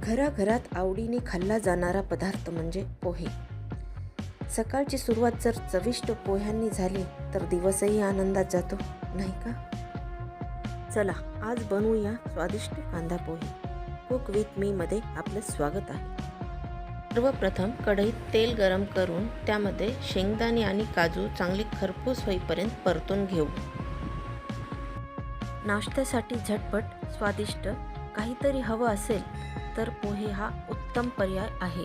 घराघरात आवडीने खाल्ला जाणारा पदार्थ म्हणजे पोहे. सकाळची सुरुवात जर चविष्ट पोह्यांनी झाली तर दिवसही आनंदात जातो, नाही का? चला आज बनवूया स्वादिष्ट कांदा पोहे. कुक विथ मी मध्ये आपलं स्वागत आहे. सर्वप्रथम कढईत तेल गरम करून त्यामध्ये शेंगदाणे आणि काजू चांगले खरपूस होईपर्यंत परतून घेऊ. नाश्त्यासाठी झटपट स्वादिष्ट काहीतरी हवं असेल तर पोहे हा उत्तम पर्याय आहे.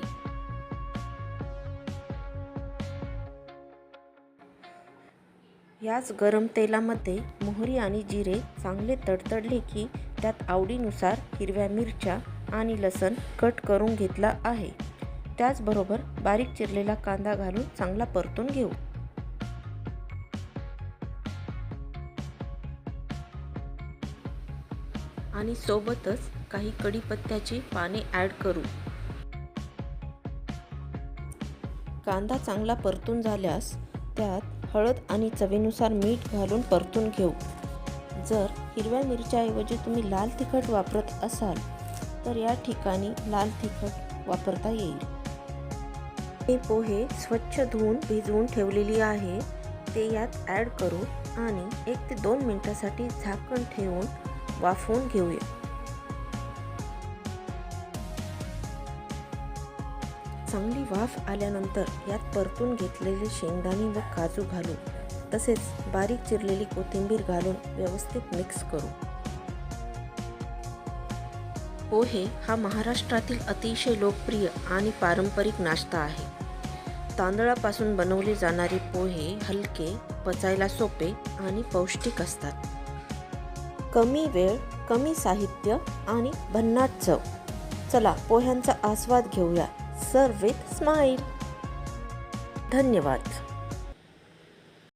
याच गरम तेलामध्ये मोहरी आणि जिरे चांगले तडतडले की त्यात आवडीनुसार हिरव्या मिरच्या आणि लसूण कट करून घेतला आहे. त्याचबरोबर बारीक चिरलेला कांदा घालून चांगला परतून घेऊ. आणि सोबतच काही कढीपत्त्याची पाने ॲड करू. कांदा चांगला परतून झाल्यास त्यात हळद आणि चवीनुसार मीठ घालून परतून घेऊ. जर हिरव्या मिरच्याऐवजी तुम्ही लाल तिखट वापरत असाल तर या ठिकाणी लाल तिखट वापरता येईल. हे पोहे स्वच्छ धुवून भिजवून ठेवलेली आहे ते यात ॲड करू आणि 1 ते 2 मिनिटांसाठी झाकण ठेवून वाफवून घेऊया. चांगली वाफ आल्यानंतर यात परतून घेतलेले शेंगदाणे व काजू घालू. तसेच बारीक चिरलेली कोथिंबीर घालून व्यवस्थित मिक्स करू. पोहे हा महाराष्ट्रातील अतिशय लोकप्रिय आणि पारंपरिक नाश्ता आहे. तांदळापासून बनवले जाणारे पोहे हलके, पचायला सोपे आणि पौष्टिक असतात. कमी वेळ, कमी साहित्य आणि भन्नाट चव. चला पोह्यांचा आस्वाद घेऊया. सर्व विथ स्माइल. धन्यवाद.